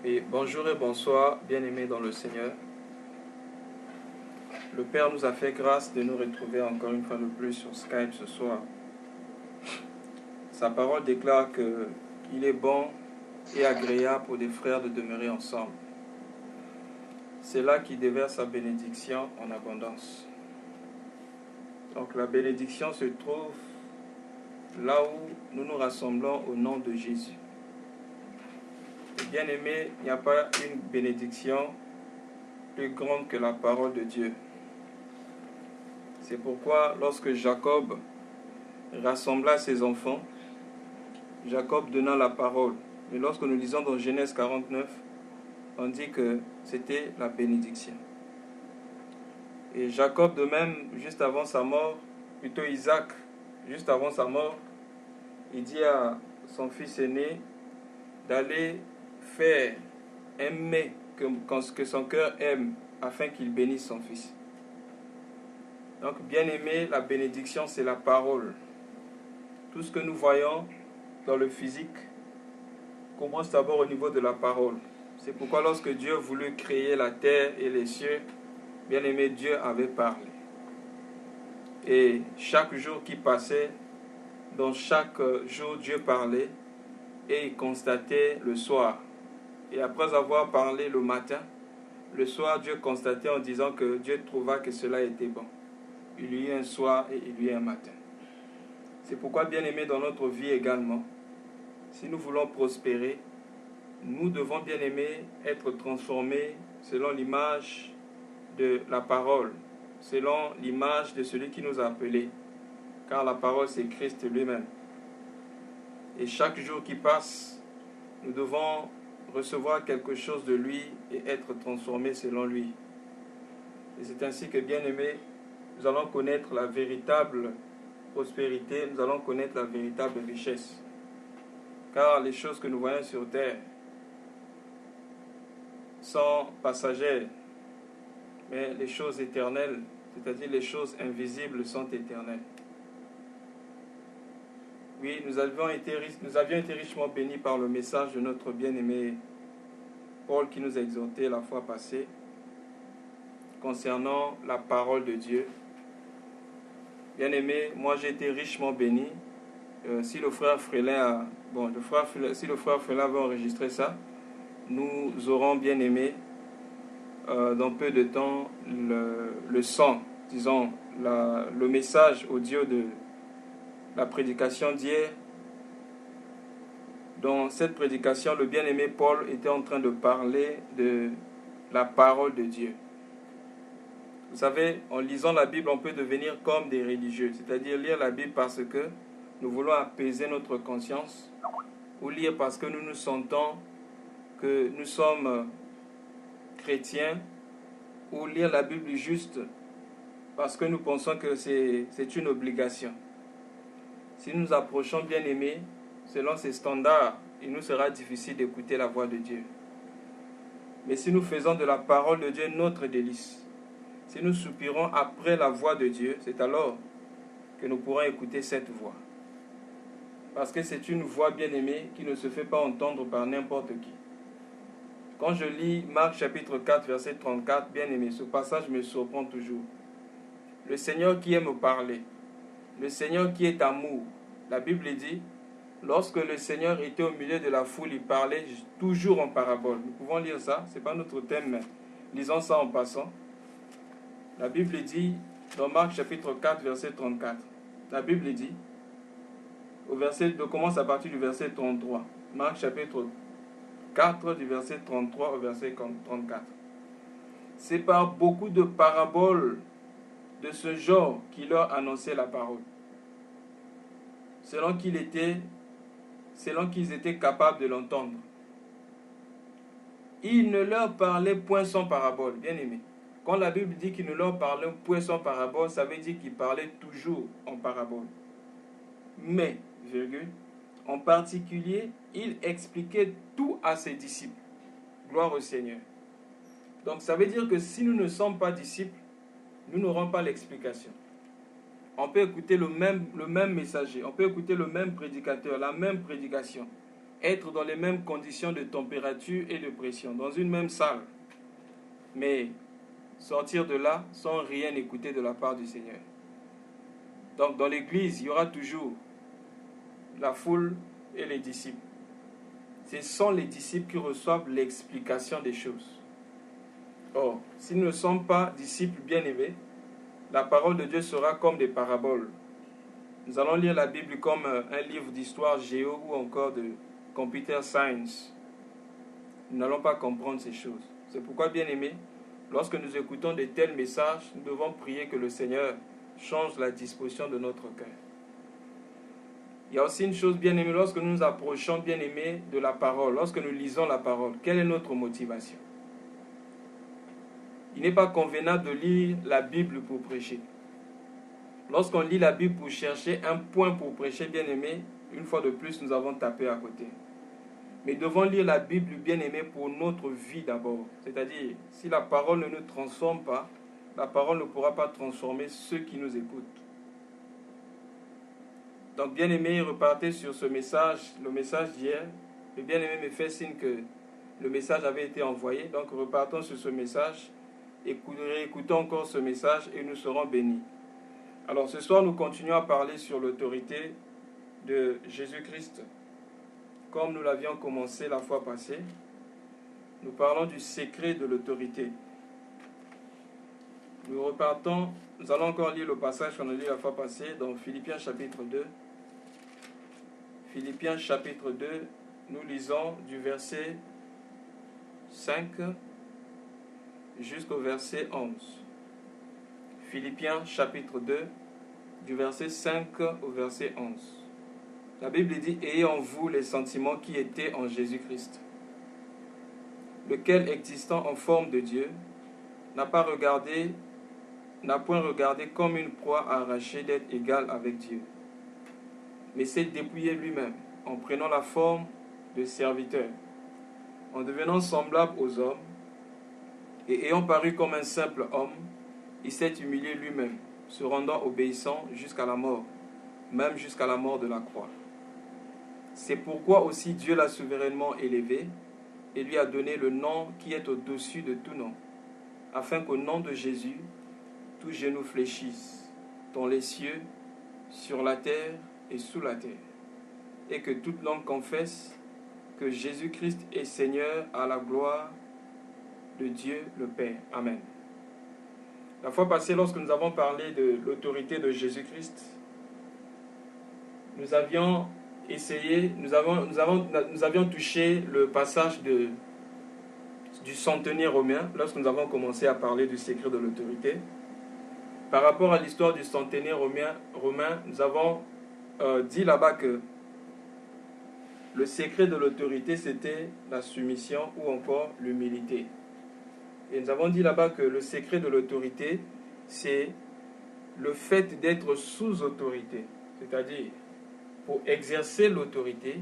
Et bonjour et bonsoir, bien-aimés dans le Seigneur. Le Père nous a fait grâce de nous retrouver encore une fois de plus sur Skype ce soir. Sa parole déclare qu'il est bon et agréable pour des frères de demeurer ensemble. C'est là qu'il déverse sa bénédiction en abondance. Donc la bénédiction se trouve là où nous nous rassemblons au nom de Jésus. Bien-aimés, il n'y a pas une bénédiction plus grande que la parole de Dieu. C'est pourquoi lorsque Jacob rassembla ses enfants, Jacob donna la parole. Mais lorsque nous lisons dans Genèse 49, on dit que c'était la bénédiction. Et Jacob de même, juste avant sa mort, plutôt Isaac, juste avant sa mort, il dit à son fils aîné d'aller faire un mets que son cœur aime afin qu'il bénisse son fils. Donc, bien aimé, la bénédiction, c'est la parole. Tout ce que nous voyons dans le physique commence d'abord au niveau de la parole. C'est pourquoi lorsque Dieu voulut créer la terre et les cieux, bien aimé, Dieu avait parlé. Et chaque jour qui passait, dans chaque jour, Dieu parlait et il constatait le soir. Et après avoir parlé le matin, le soir, Dieu constatait en disant que Dieu trouva que cela était bon. Il y eut un soir et il y eut un matin. C'est pourquoi, bien aimé, dans notre vie également, si nous voulons prospérer, nous devons, bien aimé, être transformés selon l'image de la parole, selon l'image de celui qui nous a appelés. Car la parole, c'est Christ lui-même. Et chaque jour qui passe, nous devons recevoir quelque chose de lui et être transformés selon lui. Et c'est ainsi que, bien aimé, nous allons connaître la véritable prospérité, nous allons connaître la véritable richesse. Car les choses que nous voyons sur terre sont passagères, mais les choses éternelles, c'est-à-dire les choses invisibles, sont éternelles. Oui, nous avions été richement bénis par le message de notre bien-aimé Paul qui nous a exhorté la fois passée concernant la parole de Dieu. Bien-aimé, moi j'ai été richement béni. Si le frère Frélin avait enregistré ça, nous aurons bien aimé dans peu de temps le son, disons, le message audio de la prédication d'hier. Dans cette prédication, le bien-aimé Paul était en train de parler de la parole de Dieu. Vous savez, en lisant la Bible, on peut devenir comme des religieux, c'est-à-dire lire la Bible parce que nous voulons apaiser notre conscience, ou lire parce que nous nous sentons que nous sommes chrétiens, ou lire la Bible juste parce que nous pensons que c'est une obligation. Si nous nous approchons, bien aimés, selon ces standards, il nous sera difficile d'écouter la voix de Dieu. Mais si nous faisons de la parole de Dieu notre délice, si nous soupirons après la voix de Dieu, c'est alors que nous pourrons écouter cette voix. Parce que c'est une voix bien-aimée qui ne se fait pas entendre par n'importe qui. Quand je lis Marc chapitre 4, verset 34, bien-aimé, ce passage me surprend toujours. Le Seigneur qui aime parler, le Seigneur qui est amour. La Bible dit, lorsque le Seigneur était au milieu de la foule, il parlait toujours en parabole. Nous pouvons lire ça, ce n'est pas notre thème, mais lisons ça en passant. La Bible dit, dans Marc chapitre 4, verset 34, la Bible dit, je commence à partir du verset 33. Marc chapitre 4, du verset 33 au verset 34. C'est par beaucoup de paraboles de ce genre qu'il leur annonçait la parole. Selon qu'ils étaient capables de l'entendre. Il ne leur parlait point sans parabole, bien aimé. Quand la Bible dit qu'il ne leur parlait point sans parabole, ça veut dire qu'il parlait toujours en parabole. Mais, en particulier, il expliquait tout à ses disciples. Gloire au Seigneur. Donc ça veut dire que si nous ne sommes pas disciples, nous n'aurons pas l'explication. On peut écouter le même messager, on peut écouter le même prédicateur, la même prédication. être dans les mêmes conditions de température et de pression, dans une même salle, mais sortir de là sans rien écouter de la part du Seigneur. Donc dans l'église, il y aura toujours la foule et les disciples. Ce sont les disciples qui reçoivent l'explication des choses. Or, si nous ne sommes pas disciples bien-aimés, la parole de Dieu sera comme des paraboles. Nous allons lire la Bible comme un livre d'histoire géo ou encore de computer science. Nous n'allons pas comprendre ces choses. C'est pourquoi, bien-aimés, lorsque nous écoutons de tels messages, nous devons prier que le Seigneur change la disposition de notre cœur. Il y a aussi une chose, bien-aimés, lorsque nous nous approchons, bien-aimés, de la parole, lorsque nous lisons la parole, quelle est notre motivation? Il n'est pas convenable de lire la Bible pour prêcher. Lorsqu'on lit la Bible pour chercher un point pour prêcher, bien-aimés, une fois de plus, nous avons tapé à côté. Mais nous devons lire la Bible, bien-aimés, pour notre vie d'abord. C'est-à-dire, si la parole ne nous transforme pas, la parole ne pourra pas transformer ceux qui nous écoutent. Donc, bien-aimés, repartez sur ce message, le message d'hier. Le bien-aimé me fait signe que le message avait été envoyé. Donc, repartons sur ce message. Écoutons encore ce message et nous serons bénis. Alors, ce soir, nous continuons à parler sur l'autorité de Jésus-Christ. Comme nous l'avions commencé la fois passée, nous parlons du secret de l'autorité. Nous repartons, nous allons encore lire le passage qu'on a lu la fois passée dans Philippiens chapitre 2. Philippiens chapitre 2, nous lisons du verset 5 jusqu'au verset 11. Philippiens chapitre 2, du verset 5 au verset 11. La Bible dit « Ayez en vous les sentiments qui étaient en Jésus-Christ, lequel, existant en forme de Dieu, n'a point regardé comme une proie arrachée d'être égal avec Dieu, mais s'est dépouillé lui-même en prenant la forme de serviteur, en devenant semblable aux hommes, et ayant paru comme un simple homme, il s'est humilié lui-même, se rendant obéissant jusqu'à la mort, même jusqu'à la mort de la croix. C'est pourquoi aussi Dieu l'a souverainement élevé et lui a donné le nom qui est au-dessus de tout nom, afin qu'au nom de Jésus, tout genou fléchisse, dans les cieux, sur la terre et sous la terre, et que toute langue confesse que Jésus-Christ est Seigneur à la gloire de Dieu le Père. Amen. La fois passée, lorsque nous avons parlé de l'autorité de Jésus-Christ, nous avions essayé, nous avions touché le passage du centenier romain, lorsque nous avons commencé à parler du secret de l'autorité. Par rapport à l'histoire du centenier romain, nous avons dit là-bas que le secret de l'autorité, c'était la soumission ou encore l'humilité. Et nous avons dit là-bas que le secret de l'autorité, c'est le fait d'être sous autorité. C'est-à-dire, pour exercer l'autorité,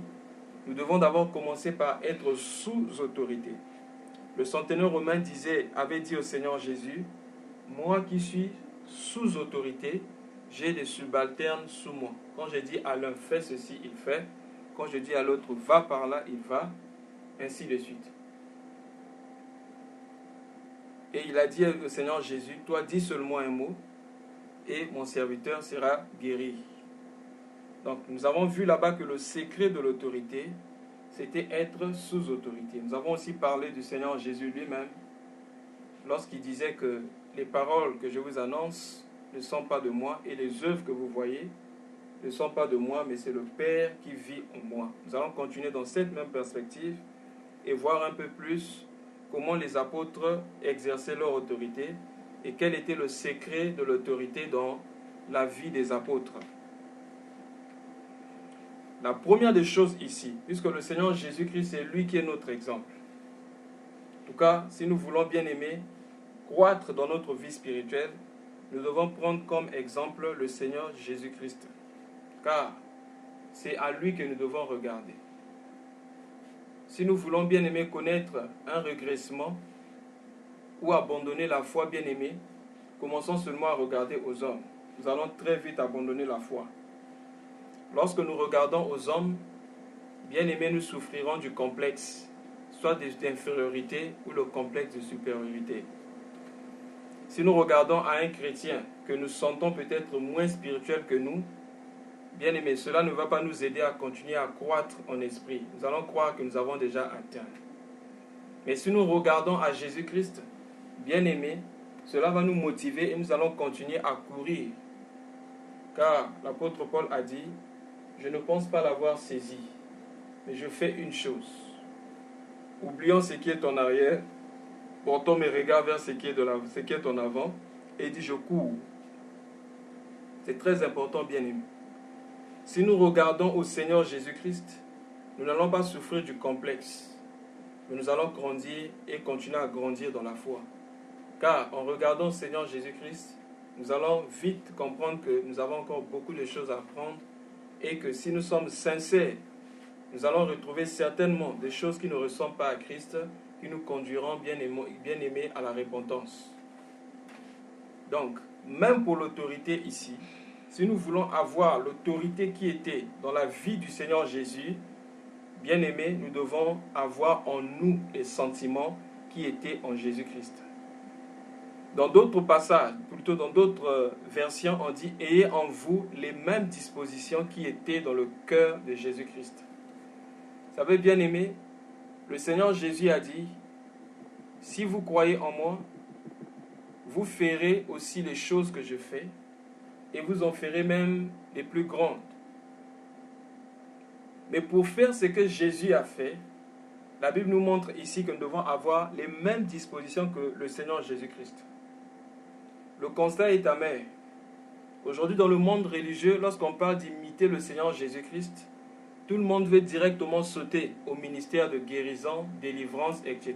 nous devons d'abord commencer par être sous autorité. Le centenaire romain avait dit au Seigneur Jésus, « Moi qui suis sous autorité, j'ai des subalternes sous moi. Quand je dis à l'un, fais ceci, il fait. Quand je dis à l'autre, va par là, il va. Ainsi de suite. » Et il a dit au Seigneur Jésus, « Toi, dis seulement un mot, et mon serviteur sera guéri. » Donc, nous avons vu là-bas que le secret de l'autorité, c'était être sous autorité. Nous avons aussi parlé du Seigneur Jésus lui-même, lorsqu'il disait que les paroles que je vous annonce ne sont pas de moi, et les œuvres que vous voyez ne sont pas de moi, mais c'est le Père qui vit en moi. Nous allons continuer dans cette même perspective et voir un peu plus comment les apôtres exerçaient leur autorité et quel était le secret de l'autorité dans la vie des apôtres. La première des choses ici, puisque le Seigneur Jésus-Christ, c'est lui qui est notre exemple. En tout cas, si nous voulons bien aimer, croître dans notre vie spirituelle, nous devons prendre comme exemple le Seigneur Jésus-Christ. Car c'est à lui que nous devons regarder. Si nous voulons bien aimer connaître un régressement ou abandonner la foi bien aimée, commençons seulement à regarder aux hommes. Nous allons très vite abandonner la foi. Lorsque nous regardons aux hommes, bien-aimés, nous souffrirons du complexe, soit d'infériorité ou le complexe de supériorité. Si nous regardons à un chrétien que nous sentons peut-être moins spirituel que nous, bien-aimés, cela ne va pas nous aider à continuer à croître en esprit. Nous allons croire que nous avons déjà atteint. Mais si nous regardons à Jésus-Christ, bien-aimés, cela va nous motiver et nous allons continuer à courir. Car l'apôtre Paul a dit, je ne pense pas l'avoir saisi, mais je fais une chose. Oublions ce qui est en arrière, portons mes regards vers ce qui est en avant, et dit, je cours. C'est très important, bien-aimés. Si nous regardons au Seigneur Jésus-Christ, nous n'allons pas souffrir du complexe, mais nous allons grandir et continuer à grandir dans la foi. Car en regardant au Seigneur Jésus-Christ, nous allons vite comprendre que nous avons encore beaucoup de choses à apprendre et que si nous sommes sincères, nous allons retrouver certainement des choses qui ne ressemblent pas à Christ, qui nous conduiront bien aimés à la repentance. Donc, même pour l'autorité ici, si nous voulons avoir l'autorité qui était dans la vie du Seigneur Jésus, bien aimés, nous devons avoir en nous les sentiments qui étaient en Jésus-Christ. Dans d'autres passages, plutôt dans d'autres versions, on dit « Ayez en vous les mêmes dispositions qui étaient dans le cœur de Jésus-Christ ». Vous savez, bien aimé, le Seigneur Jésus a dit « Si vous croyez en moi, vous ferez aussi les choses que je fais, et vous en ferez même les plus grandes. » Mais pour faire ce que Jésus a fait, la Bible nous montre ici que nous devons avoir les mêmes dispositions que le Seigneur Jésus-Christ. Le constat est amer. Aujourd'hui, dans le monde religieux, lorsqu'on parle d'imiter le Seigneur Jésus-Christ, tout le monde veut directement sauter au ministère de guérison, délivrance, etc.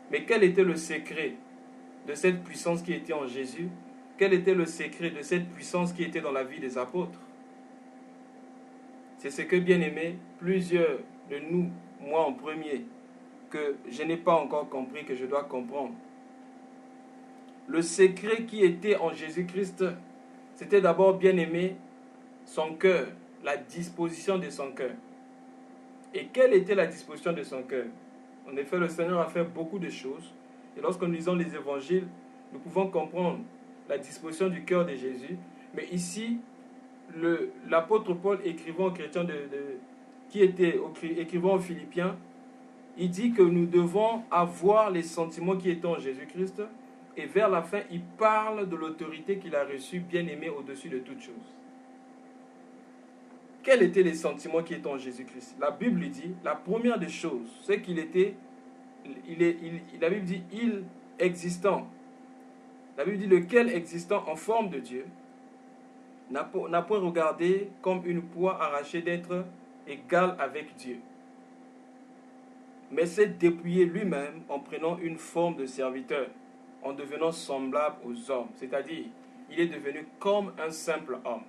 Mais quel était le secret de cette puissance qui était en Jésus? Quel était le secret de cette puissance qui était dans la vie des apôtres? C'est ce que, bien aimé, plusieurs de nous, moi en premier, que je n'ai pas encore compris, que je dois comprendre. Le secret qui était en Jésus-Christ, c'était d'abord, bien aimé, son cœur, la disposition de son cœur. Et quelle était la disposition de son cœur? En effet, le Seigneur a fait beaucoup de choses. Et lorsque nous lisons les évangiles, nous pouvons comprendre la disposition du cœur de Jésus. Mais ici, l'apôtre Paul, écrivant aux chrétiens écrivant aux Philippiens, il dit que nous devons avoir les sentiments qui étaient en Jésus-Christ. Et vers la fin, il parle de l'autorité qu'il a reçue, bien aimée, au-dessus de toutes choses. Quels étaient les sentiments qui étaient en Jésus-Christ? La Bible dit, la première des choses, c'est qu'il était, la Bible dit, il existant. La Bible dit, lequel existant en forme de Dieu, n'a point regardé comme une proie arrachée d'être égal avec Dieu, mais s'est dépouillé lui-même en prenant une forme de serviteur, en devenant semblable aux hommes. C'est-à-dire, il est devenu comme un simple homme.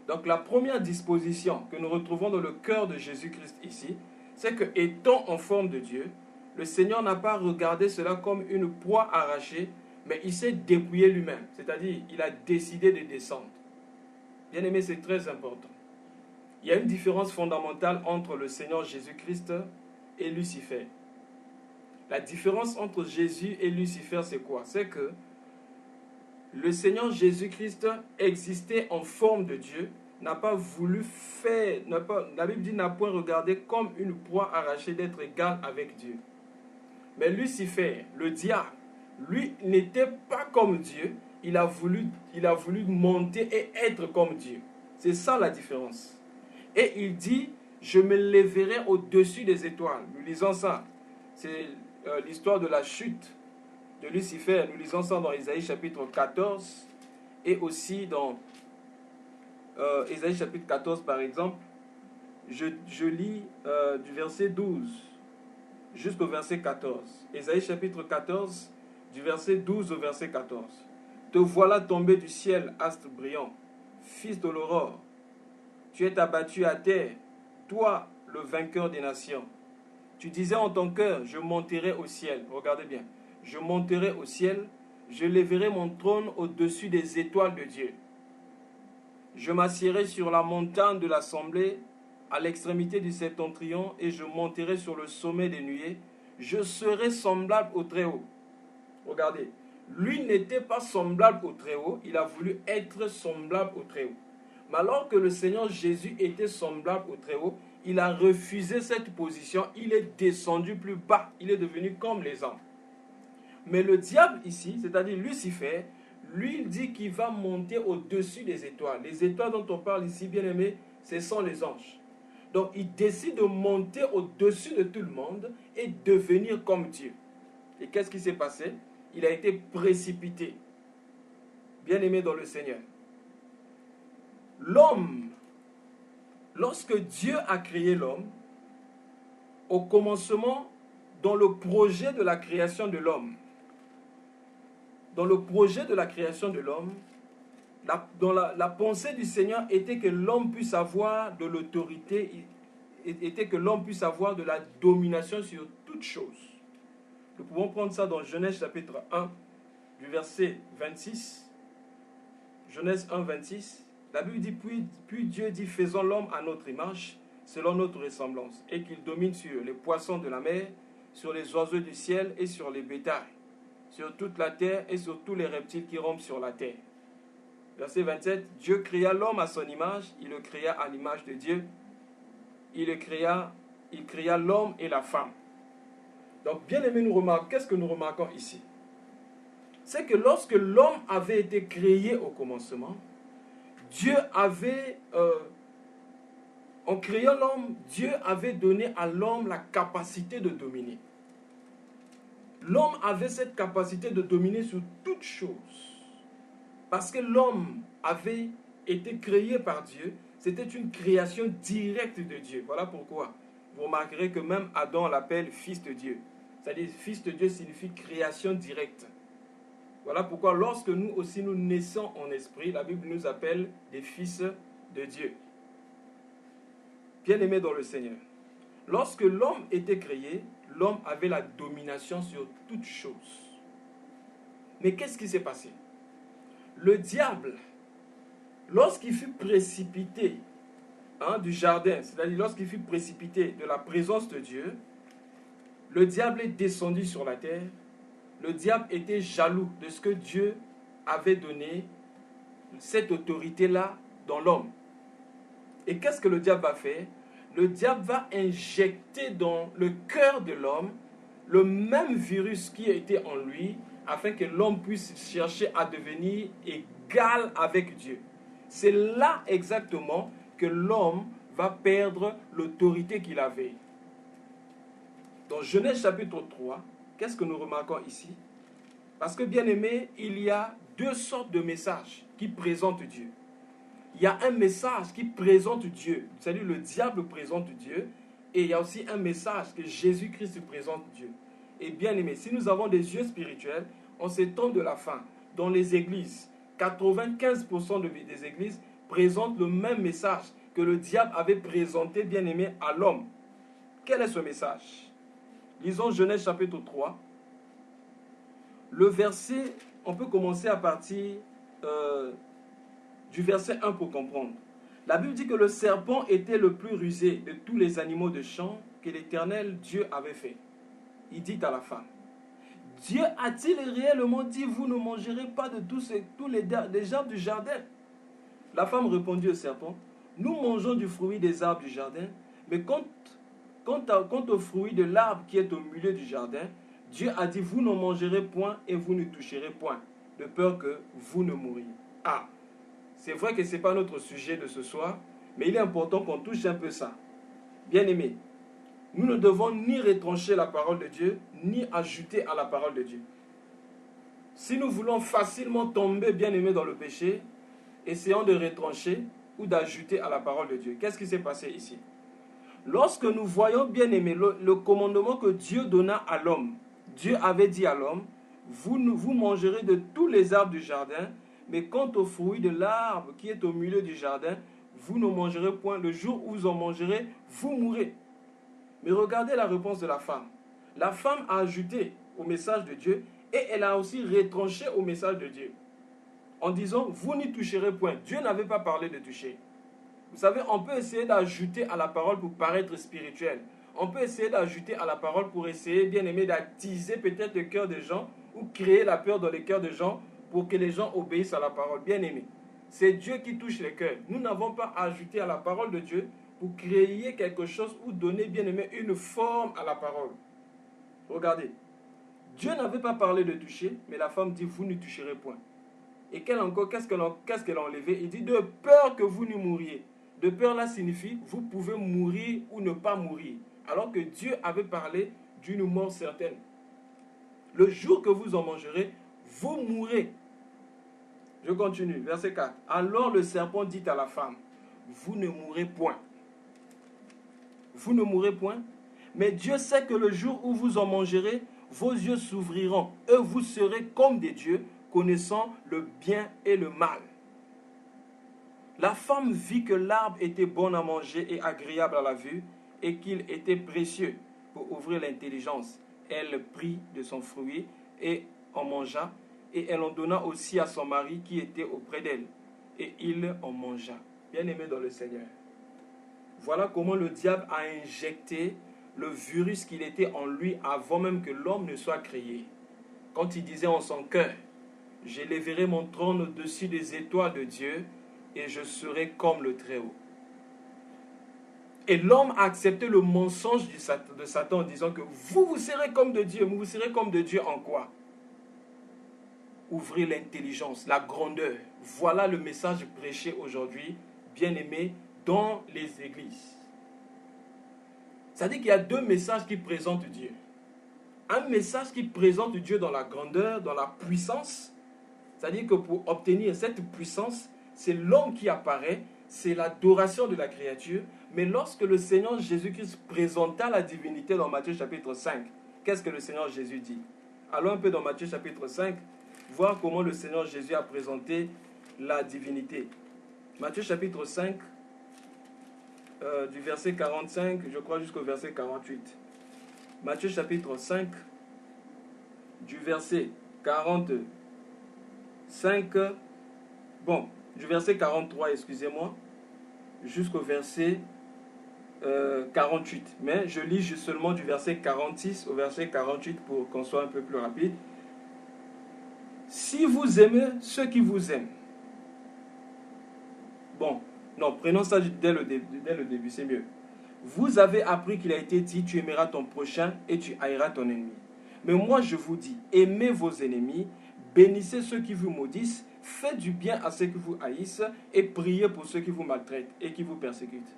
Donc la première disposition que nous retrouvons dans le cœur de Jésus-Christ ici, c'est que, étant en forme de Dieu, le Seigneur n'a pas regardé cela comme une proie arrachée, mais il s'est dépouillé lui-même. C'est-à-dire, il a décidé de descendre. Bien aimé, c'est très important. Il y a une différence fondamentale entre le Seigneur Jésus-Christ et Lucifer. La différence entre Jésus et Lucifer, c'est quoi? C'est que le Seigneur Jésus-Christ existait en forme de Dieu, n'a pas voulu faire, la Bible dit, n'a point regardé comme une proie arrachée d'être égal avec Dieu. Mais Lucifer, le diable, lui n'était pas comme Dieu, il a voulu monter et être comme Dieu. C'est ça la différence. Et il dit, je me lèverai au-dessus des étoiles. Nous lisons ça. C'est l'histoire de la chute de Lucifer. Nous lisons ça dans Ésaïe chapitre 14 et aussi dans Ésaïe chapitre 14 par exemple. Je lis du verset 12 jusqu'au verset 14. Ésaïe chapitre 14 du verset 12 au verset 14. Te voilà tombé du ciel, astre brillant, fils de l'aurore. Tu es abattu à terre, toi le vainqueur des nations. Tu disais en ton cœur, je monterai au ciel. Regardez bien. Je monterai au ciel, je lèverai mon trône au-dessus des étoiles de Dieu. Je m'assiérai sur la montagne de l'assemblée à l'extrémité du septentrion et je monterai sur le sommet des nuées. Je serai semblable au Très-Haut. Regardez, lui n'était pas semblable au Très-Haut, il a voulu être semblable au Très-Haut. Mais alors que le Seigneur Jésus était semblable au Très-Haut, il a refusé cette position, il est descendu plus bas, il est devenu comme les anges. Mais le diable ici, c'est-à-dire Lucifer, lui il dit qu'il va monter au-dessus des étoiles. Les étoiles dont on parle ici, bien aimé, ce sont les anges. Donc il décide de monter au-dessus de tout le monde et devenir comme Dieu. Et qu'est-ce qui s'est passé? Il a été précipité. Bien aimé dans le Seigneur. L'homme, lorsque Dieu a créé l'homme, au commencement, dans le projet de la création de l'homme, la pensée du Seigneur était que l'homme puisse avoir de l'autorité, était que l'homme puisse avoir de la domination sur toute chose. Nous pouvons prendre ça dans Genèse chapitre 1, du verset 26. Genèse 1, 26. La Bible dit, puis Dieu dit, faisons l'homme à notre image, selon notre ressemblance, et qu'il domine sur les poissons de la mer, sur les oiseaux du ciel et sur les bétails, sur toute la terre et sur tous les reptiles qui rampent sur la terre. Verset 27, Dieu créa l'homme à son image, il le créa à l'image de Dieu, il créa l'homme et la femme. Donc, bien aimé, qu'est-ce que nous remarquons ici? C'est que lorsque l'homme avait été créé au commencement, Dieu avait, en créant l'homme, Dieu avait donné à l'homme la capacité de dominer. L'homme avait cette capacité de dominer sur toute chose. Parce que l'homme avait été créé par Dieu, c'était une création directe de Dieu. Voilà pourquoi vous remarquerez que même Adam l'appelle fils de Dieu. C'est-à-dire, fils de Dieu signifie création directe. Voilà pourquoi lorsque nous aussi nous naissons en esprit, la Bible nous appelle des fils de Dieu. Bien-aimés dans le Seigneur. Lorsque l'homme était créé, l'homme avait la domination sur toute chose. Mais qu'est-ce qui s'est passé? Le diable, lorsqu'il fut précipité du jardin, c'est-à-dire lorsqu'il fut précipité de la présence de Dieu, le diable est descendu sur la terre. Le diable était jaloux de ce que Dieu avait donné, cette autorité-là, dans l'homme. Et qu'est-ce que le diable va faire? Le diable va injecter dans le cœur de l'homme le même virus qui était en lui, afin que l'homme puisse chercher à devenir égal avec Dieu. C'est là exactement que l'homme va perdre l'autorité qu'il avait. Dans Genèse chapitre 3, qu'est-ce que nous remarquons ici? Parce que, bien aimé, il y a deux sortes de messages qui présentent Dieu. Il y a un message qui présente Dieu, c'est-à-dire le diable présente Dieu, et il y a aussi un message que Jésus-Christ présente Dieu. Et bien aimé, si nous avons des yeux spirituels, en ces temps de la fin, dans les églises, 95% des églises présentent le même message que le diable avait présenté, bien aimé, à l'homme. Quel est ce message? Lisons Genèse chapitre 3. Le verset, on peut commencer à partir du verset 1 pour comprendre. La Bible dit que le serpent était le plus rusé de tous les animaux de champ que l'Éternel Dieu avait fait. Il dit à la femme, Dieu a-t-il réellement dit, vous ne mangerez pas de tous les arbres du jardin? La femme répondit au serpent, nous mangeons du fruit des arbres du jardin, mais quant au fruit de l'arbre qui est au milieu du jardin, Dieu a dit, vous ne mangerez point et vous ne toucherez point, de peur que vous ne mouriez. Ah, c'est vrai que ce n'est pas notre sujet de ce soir, mais il est important qu'on touche un peu ça. Bien aimé, nous ne devons ni retrancher la parole de Dieu, ni ajouter à la parole de Dieu. Si nous voulons facilement tomber, bien aimé, dans le péché, essayons de retrancher ou d'ajouter à la parole de Dieu. Qu'est-ce qui s'est passé ici? Lorsque nous voyons, bien aimé, le commandement que Dieu donna à l'homme, Dieu avait dit à l'homme, vous mangerez de tous les arbres du jardin, mais quant au fruit de l'arbre qui est au milieu du jardin, vous ne mangerez point. Le jour où vous en mangerez, vous mourrez. Mais regardez la réponse de la femme. La femme a ajouté au message de Dieu et elle a aussi retranché au message de Dieu. En disant, vous n'y toucherez point. Dieu n'avait pas parlé de toucher. Vous savez, on peut essayer d'ajouter à la parole pour paraître spirituel. On peut essayer d'ajouter à la parole pour essayer, bien aimé, d'attiser peut-être le cœur des gens ou créer la peur dans les cœurs des gens pour que les gens obéissent à la parole. Bien aimé, c'est Dieu qui touche les cœurs. Nous n'avons pas à ajouter à la parole de Dieu pour créer quelque chose ou donner, bien aimé, une forme à la parole. Regardez, Dieu n'avait pas parlé de toucher, mais la femme dit, vous ne toucherez point. Et qu'est-ce qu'elle a enlevé? Il dit, de peur que vous ne mouriez. De peur là signifie, vous pouvez mourir ou ne pas mourir. Alors que Dieu avait parlé d'une mort certaine. Le jour que vous en mangerez, vous mourrez. Je continue, verset 4. Alors le serpent dit à la femme, vous ne mourrez point. Vous ne mourrez point. Mais Dieu sait que le jour où vous en mangerez, vos yeux s'ouvriront et vous serez comme des dieux, connaissant le bien et le mal. La femme vit que l'arbre était bon à manger et agréable à la vue, et qu'il était précieux pour ouvrir l'intelligence. Elle prit de son fruit et en mangea, et elle en donna aussi à son mari qui était auprès d'elle, et il en mangea. Bien-aimé dans le Seigneur, voilà comment le diable a injecté le virus qu'il était en lui avant même que l'homme ne soit créé. Quand il disait en son cœur, j'élèverai mon trône au-dessus des étoiles de Dieu, et je serai comme le Très-Haut. Et l'homme a accepté le mensonge de Satan en disant que vous serez comme de Dieu. Mais vous serez comme de Dieu en quoi? Ouvrez l'intelligence, la grandeur. Voilà le message prêché aujourd'hui, bien-aimé, dans les églises. C'est-à-dire qu'il y a deux messages qui présentent Dieu. Un message qui présente Dieu dans la grandeur, dans la puissance. C'est-à-dire que pour obtenir cette puissance, c'est l'homme qui apparaît, c'est l'adoration de la créature. Mais lorsque le Seigneur Jésus-Christ présenta la divinité dans Matthieu chapitre 5, qu'est-ce que le Seigneur Jésus dit? Allons un peu dans Matthieu chapitre 5, voir comment le Seigneur Jésus a présenté la divinité. Matthieu chapitre 5, du verset 45, je crois, jusqu'au verset 48. Matthieu chapitre 5, du verset 45, du verset 43, excusez-moi, jusqu'au verset 48. Mais je lis seulement du verset 46 au verset 48 pour qu'on soit un peu plus rapide. Si vous aimez ceux qui vous aiment. Prenons ça dès le début, c'est mieux. Vous avez appris qu'il a été dit, tu aimeras ton prochain et tu haïras ton ennemi. Mais moi je vous dis, aimez vos ennemis, bénissez ceux qui vous maudissent, faites du bien à ceux qui vous haïssent et priez pour ceux qui vous maltraitent et qui vous persécutent.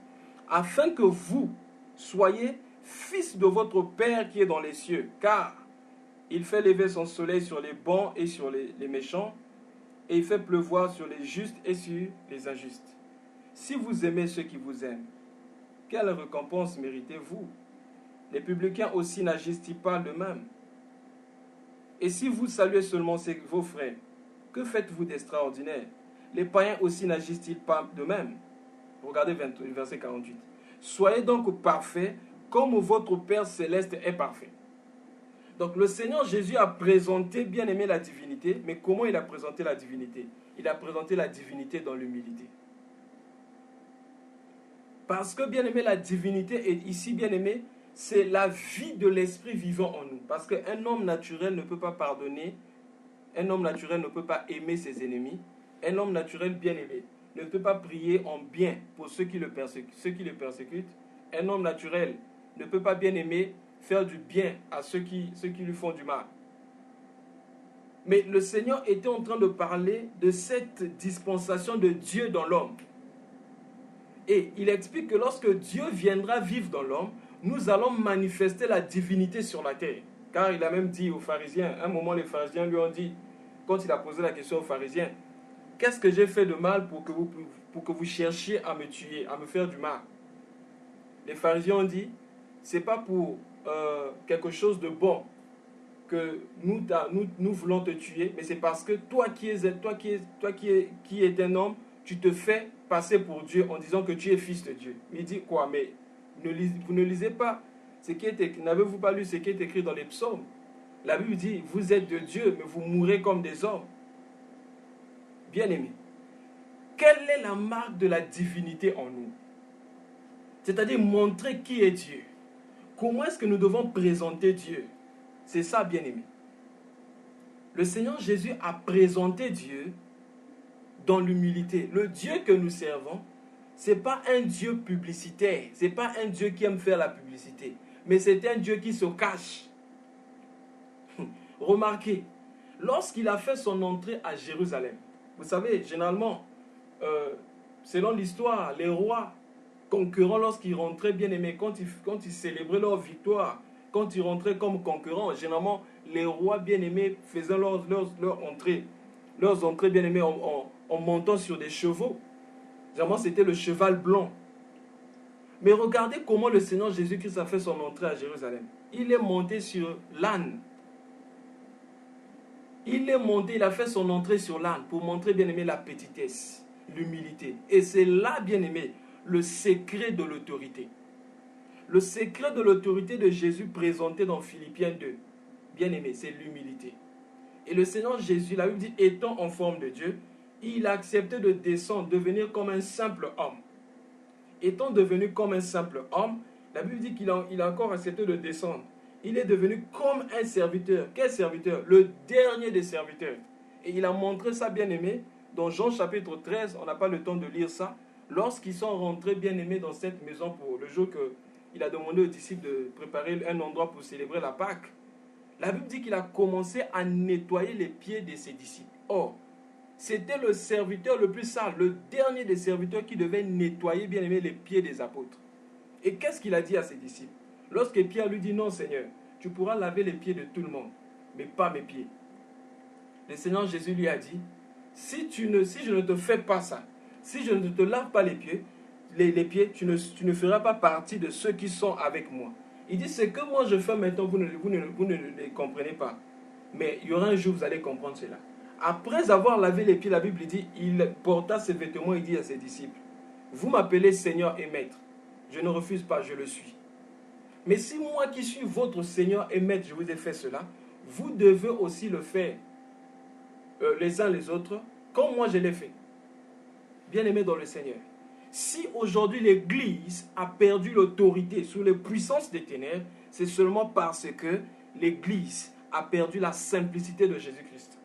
Afin que vous soyez fils de votre Père qui est dans les cieux, car il fait lever son soleil sur les bons et sur les méchants, et il fait pleuvoir sur les justes et sur les injustes. Si vous aimez ceux qui vous aiment, quelle récompense méritez-vous? Les publicains aussi n'agissent-ils pas de même? Et si vous saluez seulement vos frères, que faites-vous d'extraordinaire? Les païens aussi n'agissent-ils pas de même? Regardez verset 48. Soyez donc parfaits comme votre Père céleste est parfait. Donc le Seigneur Jésus a présenté, bien aimé, la divinité. Mais comment il a présenté la divinité? Il a présenté la divinité dans l'humilité. Parce que, bien aimé, la divinité est ici, bien aimé, c'est la vie de l'esprit vivant en nous. Parce qu'un homme naturel ne peut pas pardonner, un homme naturel ne peut pas aimer ses ennemis, un homme naturel bien aimé ne peut pas prier en bien pour ceux qui le persécutent. Un homme naturel ne peut pas, bien aimer, faire du bien à ceux qui lui font du mal. Mais le Seigneur était en train de parler de cette dispensation de Dieu dans l'homme. Et il explique que lorsque Dieu viendra vivre dans l'homme, nous allons manifester la divinité sur la terre. Car il a même dit aux pharisiens, à un moment les pharisiens lui ont dit, quand il a posé la question aux pharisiens, qu'est-ce que j'ai fait de mal pour que vous cherchiez à me tuer, à me faire du mal? Les pharisiens ont dit, c'est pas pour quelque chose de bon que nous voulons te tuer, mais c'est parce que toi qui es un homme, tu te fais passer pour Dieu en disant que tu es fils de Dieu. Il dit quoi? Mais vous ne lisez pas ce qui est écrit. N'avez-vous pas lu ce qui est écrit dans les psaumes? La Bible dit, vous êtes de Dieu, mais vous mourrez comme des hommes. Bien-aimés, Quelle est la marque de la divinité en nous? C'est-à-dire montrer qui est Dieu. Comment est-ce que nous devons présenter Dieu? C'est ça, bien-aimé. Le Seigneur Jésus a présenté Dieu dans l'humilité. Le Dieu que nous servons, ce n'est pas un Dieu publicitaire. Ce n'est pas un Dieu qui aime faire la publicité. Mais c'est un Dieu qui se cache. Remarquez, lorsqu'il a fait son entrée à Jérusalem, vous savez, généralement, selon l'histoire, les rois concurrents, lorsqu'ils rentraient, bien aimés, quand ils célébraient leur victoire, quand ils rentraient comme concurrents, généralement, les rois bien aimés faisaient leurs entrées bien aimées en montant sur des chevaux. Généralement, c'était le cheval blanc. Mais regardez comment le Seigneur Jésus-Christ a fait son entrée à Jérusalem. Il est monté sur l'âne. Il est monté, il a fait son entrée sur l'âne pour montrer, bien aimé, la petitesse, l'humilité. Et c'est là, bien aimé, le secret de l'autorité. Le secret de l'autorité de Jésus présenté dans Philippiens 2, bien aimé, c'est l'humilité. Et le Seigneur Jésus, la Bible dit, étant en forme de Dieu, il a accepté de descendre, devenir comme un simple homme. Étant devenu comme un simple homme, la Bible dit qu'il a encore accepté de descendre. Il est devenu comme un serviteur. Quel serviteur? Le dernier des serviteurs. Et il a montré ça, bien aimé, dans Jean chapitre 13, on n'a pas le temps de lire ça, lorsqu'ils sont rentrés, bien aimés, dans cette maison pour le jour qu'il a demandé aux disciples de préparer un endroit pour célébrer la Pâque. La Bible dit qu'il a commencé à nettoyer les pieds de ses disciples. Or, c'était le serviteur le plus sale, le dernier des serviteurs qui devait nettoyer, bien aimé, les pieds des apôtres. Et qu'est-ce qu'il a dit à ses disciples? Lorsque Pierre lui dit, non Seigneur, tu pourras laver les pieds de tout le monde, mais pas mes pieds. Le Seigneur Jésus lui a dit, si je ne te fais pas ça, si je ne te lave pas les pieds, tu ne feras pas partie de ceux qui sont avec moi. Il dit, ce que moi je fais maintenant, vous ne les comprenez pas. Mais il y aura un jour, vous allez comprendre cela. Après avoir lavé les pieds, la Bible dit, il porta ses vêtements et dit à ses disciples, vous m'appelez Seigneur et Maître. Je ne refuse pas, je le suis. Mais si moi qui suis votre Seigneur et Maître, je vous ai fait cela, vous devez aussi le faire les uns les autres, comme moi je l'ai fait. Bien-aimé dans le Seigneur. Si aujourd'hui l'Église a perdu l'autorité sous les puissances des ténèbres, c'est seulement parce que l'Église a perdu la simplicité de Jésus-Christ.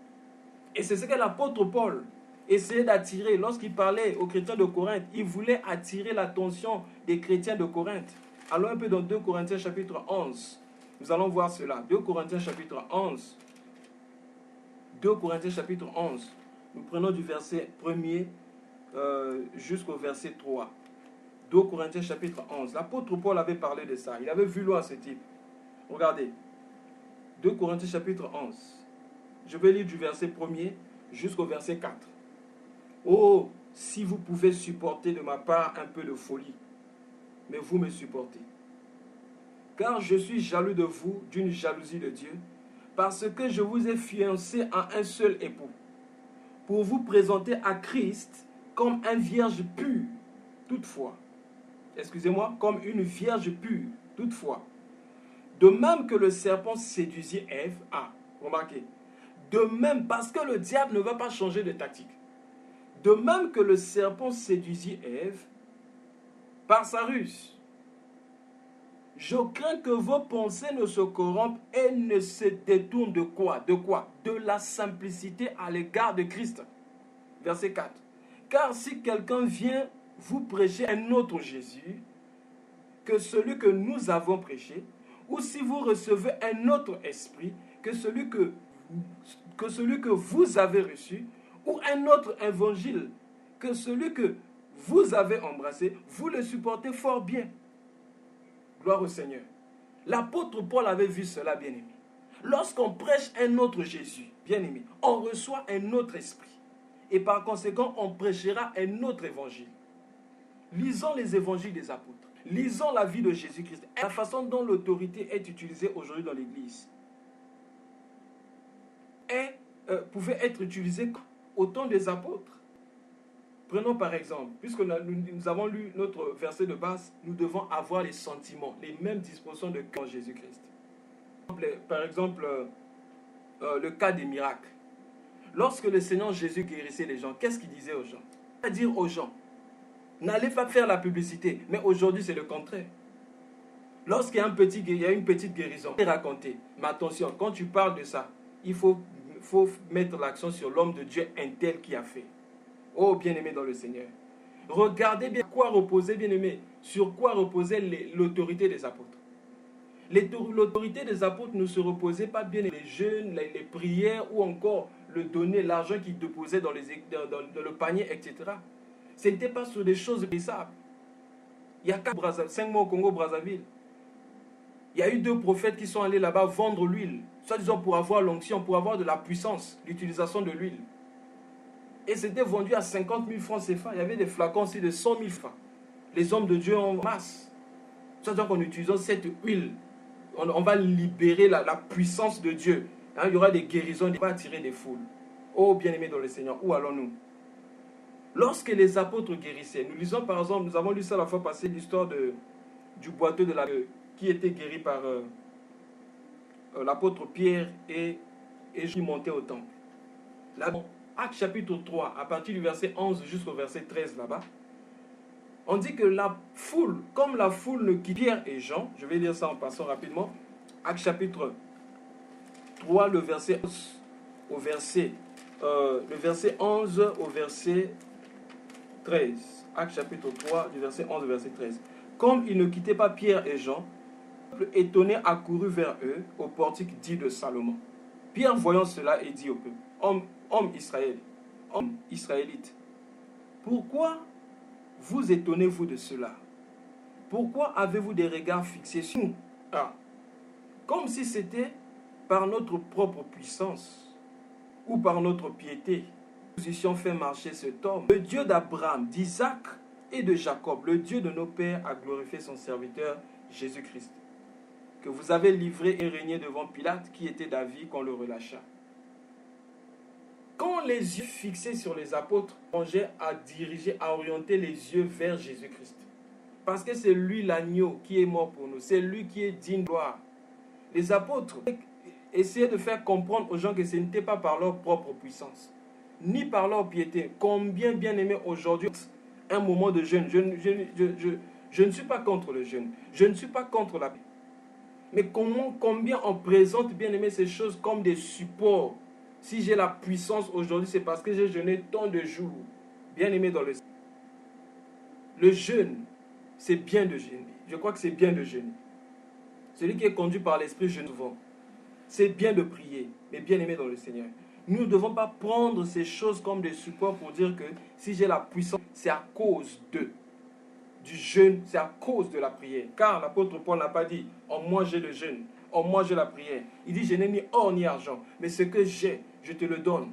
Et c'est ce que l'apôtre Paul essayait d'attirer lorsqu'il parlait aux chrétiens de Corinthe. Il voulait attirer l'attention des chrétiens de Corinthe. Allons un peu dans 2 Corinthiens chapitre 11. Nous allons voir cela. 2 Corinthiens chapitre 11. 2 Corinthiens chapitre 11. Nous prenons du verset 1er jusqu'au verset 3. 2 Corinthiens chapitre 11. L'apôtre Paul avait parlé de ça. Il avait vu loin ce type. Regardez. 2 Corinthiens chapitre 11. Je vais lire du verset 1er jusqu'au verset 4. Oh, si vous pouvez supporter de ma part un peu de folie, mais vous me supportez. Car je suis jaloux de vous d'une jalousie de Dieu, parce que je vous ai fiancé à un seul époux, pour vous présenter à Christ comme un vierge pur, toutefois. Excusez-moi, comme une vierge pure, toutefois. De même que le serpent séduisit Ève, remarquez, de même, parce que le diable ne va pas changer de tactique. De même que le serpent séduisit Ève par sa ruse. Je crains que vos pensées ne se corrompent et ne se détournent de quoi? De quoi? De la simplicité à l'égard de Christ. Verset 4. Car si quelqu'un vient vous prêcher un autre Jésus que celui que nous avons prêché, ou si vous recevez un autre esprit que celui que vous avez reçu, ou un autre évangile que celui que vous avez embrassé, vous le supportez fort bien. Gloire au Seigneur. L'apôtre Paul avait vu cela, bien-aimé. Lorsqu'on prêche un autre Jésus, bien-aimé, on reçoit un autre esprit. Et par conséquent, on prêchera un autre évangile. Lisons les évangiles des apôtres. Lisons la vie de Jésus-Christ. La façon dont l'autorité est utilisée aujourd'hui dans l'Église pouvait être utilisée au temps des apôtres. Prenons par exemple, puisque nous avons lu notre verset de base, nous devons avoir les sentiments, les mêmes dispositions de cœur en Jésus-Christ. Par exemple, le cas des miracles. Lorsque le Seigneur Jésus guérissait les gens, qu'est-ce qu'il disait aux gens? À dire aux gens, n'allez pas faire la publicité. Mais aujourd'hui, c'est le contraire. Lorsqu'il y a une petite guérison, c'est raconté. Mais attention, quand tu parles de ça, il faut mettre l'accent sur l'homme de Dieu, un tel qui a fait. Oh, bien-aimé dans le Seigneur. Regardez bien quoi reposait, bien-aimé, sur quoi reposait l'autorité des apôtres. L'autorité des apôtres ne se reposait pas bien les jeûnes, les prières ou encore le donner, l'argent qu'ils déposaient dans le panier, etc. Ce n'était pas sur des choses périssables. Il y a 5 mois au Congo-Brazzaville. Il y a eu 2 prophètes qui sont allés là-bas vendre l'huile, soi-disant pour avoir l'onction, pour avoir de la puissance, l'utilisation de l'huile. Et c'était vendu à 50 000 francs CFA. Il y avait des flacons aussi de 100 000 francs. Les hommes de Dieu en masse. Soi-disant qu'en utilisant cette huile, on va libérer la puissance de Dieu. Hein, il y aura des guérisons, on va attirer des foules. Oh, bien-aimés dans le Seigneur, où allons-nous? Lorsque les apôtres guérissaient, nous lisons par exemple, nous avons lu ça la fois passée, l'histoire du boiteux qui était guéri par l'apôtre Pierre et qui montait au temple. Là, Actes chapitre 3, à partir du verset 11 jusqu'au verset 13 là-bas, on dit que la foule, comme la foule ne quitte Pierre et Jean, je vais lire ça en passant rapidement, Actes chapitre 3, le verset 11 au verset 13. Actes chapitre 3, du verset 11 au verset 13. Comme ils ne quittaient pas Pierre et Jean, le peuple étonné accourut vers eux au portique dit de Salomon. Pierre, voyant cela, et dit au peuple, homme israélite, pourquoi vous étonnez-vous de cela? Pourquoi avez-vous des regards fixés sur nous? Comme si c'était par notre propre puissance ou par notre piété nous eussions fait marcher cet homme. Le Dieu d'Abraham, d'Isaac et de Jacob, le Dieu de nos pères, a glorifié son serviteur Jésus-Christ, que vous avez livré et régné devant Pilate, qui était d'avis qu'on le relâcha. Quand les yeux fixés sur les apôtres, songeaient à orienter les yeux vers Jésus-Christ. Parce que c'est lui l'agneau qui est mort pour nous. C'est lui qui est digne de gloire. Les apôtres essayaient de faire comprendre aux gens que ce n'était pas par leur propre puissance, ni par leur piété. Combien bien aimé aujourd'hui, un moment de jeûne. Je ne suis pas contre le jeûne. Je ne suis pas contre la paix. Mais combien on présente bien aimé ces choses comme des supports. Si j'ai la puissance aujourd'hui, c'est parce que j'ai jeûné tant de jours. Bien aimé dans le jeûne, c'est bien de jeûner. Je crois que c'est bien de jeûner. Celui qui est conduit par l'Esprit jeûne souvent. C'est bien de prier, mais bien aimé dans le Seigneur. Nous ne devons pas prendre ces choses comme des supports pour dire que si j'ai la puissance, c'est à cause du jeûne, c'est à cause de la prière. Car l'apôtre Paul n'a pas dit, en moi j'ai le jeûne, en moi j'ai la prière. Il dit, je n'ai ni or ni argent, mais ce que j'ai, je te le donne.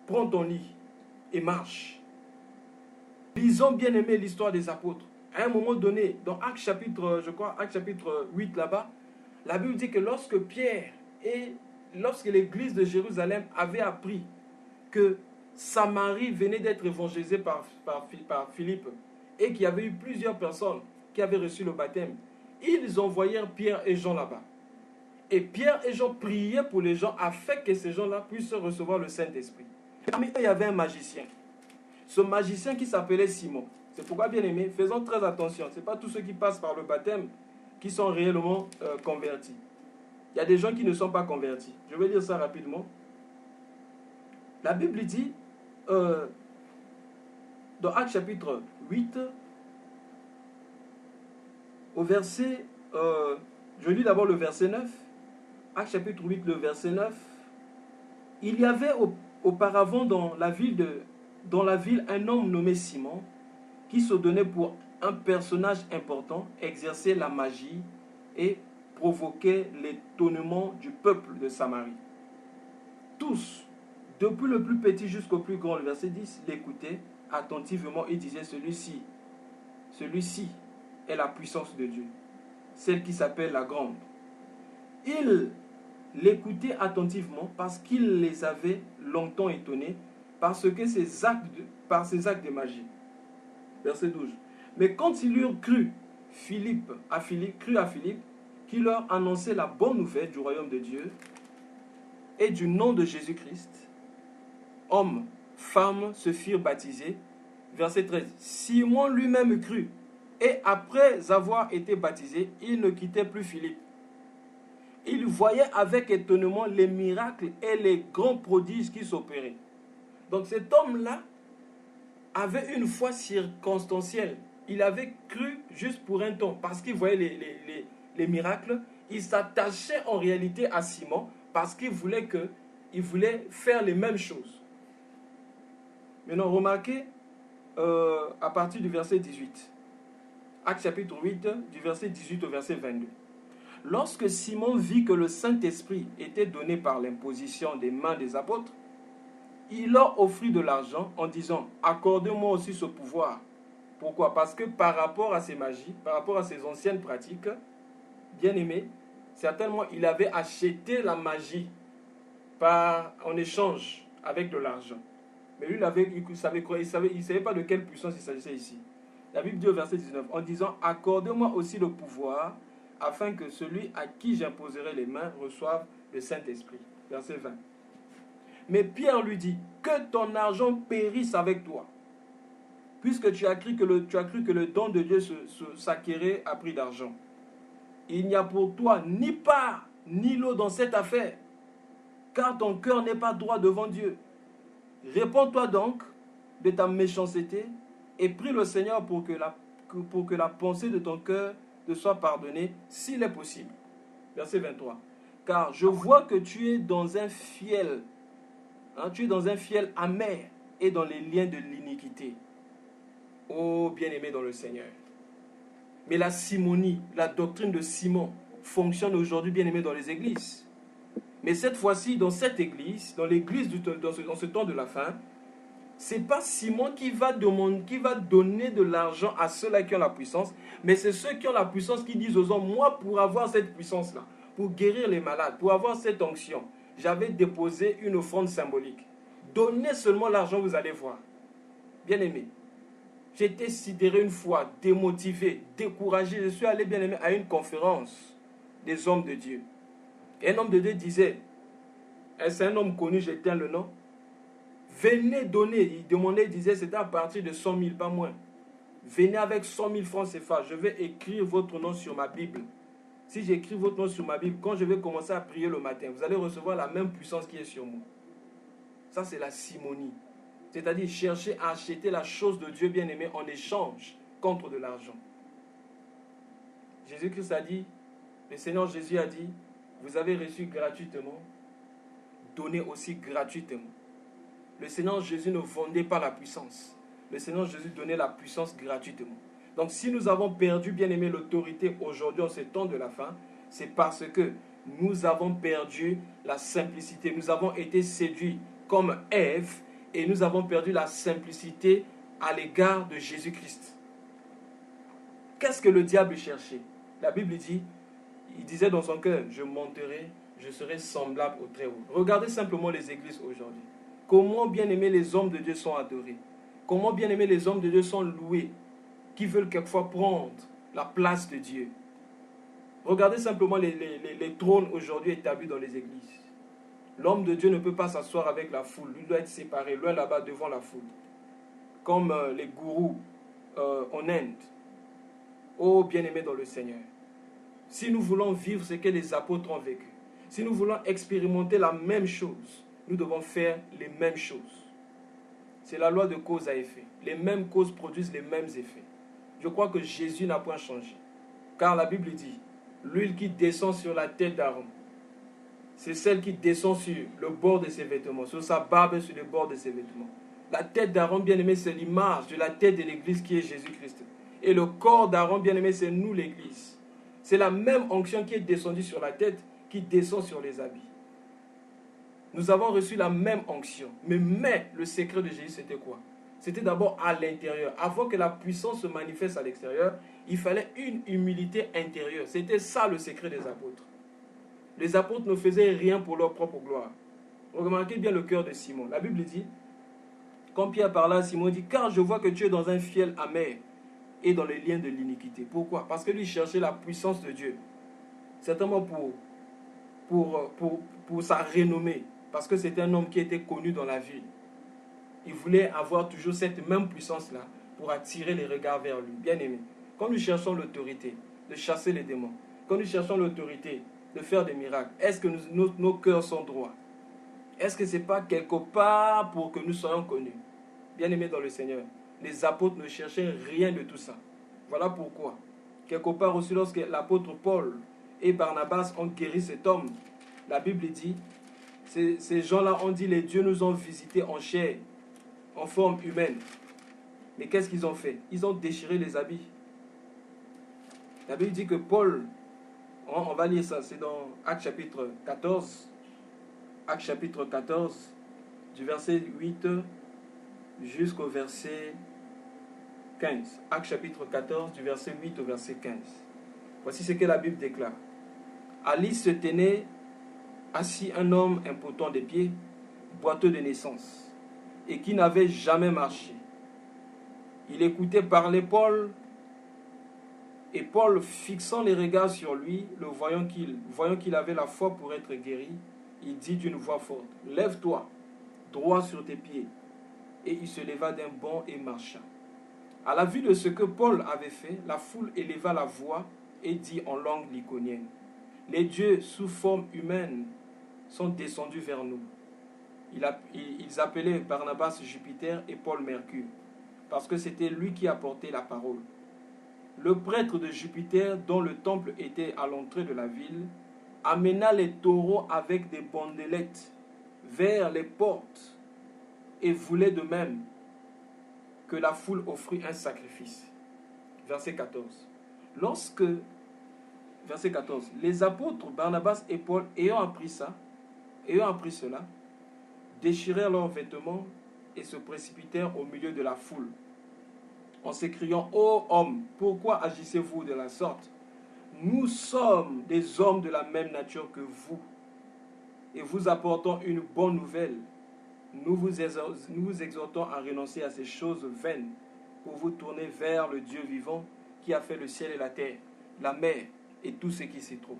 Prends ton lit et marche. Lisons bien aimé l'histoire des apôtres. À un moment donné, dans Actes chapitre 8 là-bas, la Bible dit que lorsque l'église de Jérusalem avait appris que Samarie venait d'être évangélisée par Philippe et qu'il y avait eu plusieurs personnes qui avaient reçu le baptême, ils envoyèrent Pierre et Jean là-bas. Et Pierre et Jean priaient pour les gens afin que ces gens-là puissent recevoir le Saint-Esprit. Parmi eux, il y avait un magicien. Ce magicien qui s'appelait Simon. C'est pourquoi, bien aimé, faisons très attention. Ce n'est pas tous ceux qui passent par le baptême qui sont réellement convertis. Il y a des gens qui ne sont pas convertis. Je vais dire ça rapidement. La Bible dit, dans Actes chapitre 8, au verset, je lis d'abord le verset 9. Actes chapitre 8, le verset 9. Il y avait auparavant dans la ville un homme nommé Simon, qui se donnait pour un personnage important, exerçait la magie et provoquait l'étonnement du peuple de Samarie. Tous, depuis le plus petit jusqu'au plus grand, le verset 10, l'écoutaient attentivement et disaient, celui-ci est la puissance de Dieu, celle qui s'appelle la grande. Ils l'écoutaient attentivement parce qu'il les avait longtemps étonnés par ses actes de magie. Verset 12. Mais quand ils eurent cru à Philippe, qui leur annonçait la bonne nouvelle du royaume de Dieu et du nom de Jésus-Christ, hommes, femmes se firent baptiser verset 13. Simon lui-même crut. Et après avoir été baptisé, il ne quittait plus Philippe. Il voyait avec étonnement les miracles et les grands prodiges qui s'opéraient. Donc cet homme-là avait une foi circonstancielle. Il avait cru juste pour un temps, parce qu'il voyait les miracles. Il s'attachait en réalité à Simon, parce qu'il voulait faire les mêmes choses. Maintenant, remarquez, à partir du verset 18. Actes chapitre 8, du verset 18 au verset 22. Lorsque Simon vit que le Saint-Esprit était donné par l'imposition des mains des apôtres, il leur offrit de l'argent en disant « Accordez-moi aussi ce pouvoir ». Pourquoi? Parce que par rapport à ses magies, par rapport à ses anciennes pratiques, bien aimé, certainement il avait acheté la magie en échange avec de l'argent. Mais lui, il ne savait pas de quelle puissance il s'agissait ici. La Bible dit au verset 19, en disant « Accordez-moi aussi le pouvoir, afin que celui à qui j'imposerai les mains reçoive le Saint-Esprit. » Verset 20. Mais Pierre lui dit « Que ton argent périsse avec toi, puisque tu as cru que le don de Dieu s'acquérait à prix d'argent. Il n'y a pour toi ni part, ni lot dans cette affaire, car ton cœur n'est pas droit devant Dieu. Réponds-toi donc de ta méchanceté et prie le Seigneur pour que la pensée de ton cœur te soit pardonnée, s'il est possible. » Verset 23. « Car je vois que tu es dans un fiel amer et dans les liens de l'iniquité. Ô bien-aimé dans le Seigneur. » Mais la simonie, la doctrine de Simon, fonctionne aujourd'hui, bien-aimé, dans les églises. Mais cette fois-ci, dans cette église, dans l'église dans ce temps de la fin, c'est pas Simon qui va donner de l'argent à ceux-là qui ont la puissance, mais c'est ceux qui ont la puissance qui disent aux hommes, moi, pour avoir cette puissance-là, pour guérir les malades, pour avoir cette onction, j'avais déposé une offrande symbolique. Donnez seulement l'argent, vous allez voir. Bien-aimé, j'étais sidéré une fois, démotivé, découragé. Je suis allé, bien-aimé, à une conférence des hommes de Dieu. Et un homme de Dieu disait, c'est un homme connu, j'éteins le nom, venez donner. Il demandait, il disait, c'était à partir de 100 000, pas moins. Venez avec 100 000 francs CFA, je vais écrire votre nom sur ma Bible. Si j'écris votre nom sur ma Bible, quand je vais commencer à prier le matin, vous allez recevoir la même puissance qui est sur moi. Ça, c'est la simonie. C'est-à-dire chercher à acheter la chose de Dieu bien-aimé en échange contre de l'argent. Jésus-Christ a dit, le Seigneur Jésus a dit, vous avez reçu gratuitement, donnez aussi gratuitement. Le Seigneur Jésus ne vendait pas la puissance. Le Seigneur Jésus donnait la puissance gratuitement. Donc si nous avons perdu, bien-aimé, l'autorité aujourd'hui en ce temps de la fin, c'est parce que nous avons perdu la simplicité. Nous avons été séduits comme Ève et nous avons perdu la simplicité à l'égard de Jésus-Christ. Qu'est-ce que le diable cherchait? La Bible dit, il disait dans son cœur, je monterai, je serai semblable au Très-Haut. Regardez simplement les églises aujourd'hui. Comment, bien-aimés, les hommes de Dieu sont adorés. Comment, bien-aimés, les hommes de Dieu sont loués, qui veulent quelquefois prendre la place de Dieu. Regardez simplement les trônes aujourd'hui établis dans les églises. L'homme de Dieu ne peut pas s'asseoir avec la foule. Il doit être séparé, loin là-bas devant la foule. Comme les gourous en Inde. Oh, bien-aimés dans le Seigneur. Si nous voulons vivre ce que les apôtres ont vécu, si nous voulons expérimenter la même chose, nous devons faire les mêmes choses. C'est la loi de cause à effet. Les mêmes causes produisent les mêmes effets. Je crois que Jésus n'a point changé. Car la Bible dit, l'huile qui descend sur la tête d'Aaron, c'est celle qui descend sur le bord de ses vêtements, sur sa barbe et sur le bord de ses vêtements. La tête d'Aaron, bien-aimé, c'est l'image de la tête de l'Église qui est Jésus-Christ. Et le corps d'Aaron, bien-aimé, c'est nous l'Église. C'est la même onction qui est descendue sur la tête qui descend sur les habits. Nous avons reçu la même onction. Mais le secret de Jésus, c'était quoi? C'était d'abord à l'intérieur. Avant que la puissance se manifeste à l'extérieur, il fallait une humilité intérieure. C'était ça le secret des apôtres. Les apôtres ne faisaient rien pour leur propre gloire. Remarquez bien le cœur de Simon. La Bible dit, quand Pierre parla à Simon, il dit, car je vois que tu es dans un fiel amer et dans les liens de l'iniquité. Pourquoi? Parce que lui cherchait la puissance de Dieu. Certainement pour sa renommée. Parce que c'était un homme qui était connu dans la ville. Il voulait avoir toujours cette même puissance-là pour attirer les regards vers lui. Bien-aimé, quand nous cherchons l'autorité de chasser les démons, quand nous cherchons l'autorité de faire des miracles, est-ce que nos cœurs sont droits? Est-ce que ce n'est pas quelque part pour que nous soyons connus? Bien-aimés dans le Seigneur, les apôtres ne cherchaient rien de tout ça. Voilà pourquoi. Quelque part aussi, lorsque l'apôtre Paul et Barnabas ont guéri cet homme, la Bible dit, ces gens-là ont dit, les dieux nous ont visités en chair, en forme humaine. Mais qu'est-ce qu'ils ont fait? Ils ont déchiré les habits. La Bible dit que Paul, on va lire ça, c'est dans Actes chapitre 14, Actes chapitre 14, du verset 8 jusqu'au verset 15. Actes chapitre 14, du verset 8 au verset 15. Voici ce que la Bible déclare. À Lys se tenait assis un homme impotent des pieds, boiteux de naissance, et qui n'avait jamais marché. Il écoutait parler Paul, et Paul, fixant les regards sur lui, le voyant qu'il avait la foi pour être guéri, il dit d'une voix forte, « Lève-toi, droit sur tes pieds. » Et il se leva d'un bond et marcha. À la vue de ce que Paul avait fait, la foule éleva la voix et dit en langue lycaonienne, « Les dieux sous forme humaine sont descendus vers nous. » Ils appelaient Barnabas Jupiter et Paul Mercure, parce que c'était lui qui apportait la parole. Le prêtre de Jupiter, dont le temple était à l'entrée de la ville, amena les taureaux avec des bandelettes vers les portes et voulait de même que la foule offrit un sacrifice. Verset 14. Verset 14. Les apôtres Barnabas et Paul, ayant appris cela, déchirèrent leurs vêtements et se précipitèrent au milieu de la foule, en s'écriant, « Ô hommes, pourquoi agissez-vous de la sorte? Nous sommes des hommes de la même nature que vous, et vous apportons une bonne nouvelle. Nous vous exhortons à renoncer à ces choses vaines, pour vous tourner vers le Dieu vivant, qui a fait le ciel et la terre, la mer et tout ce qui s'y trouve. »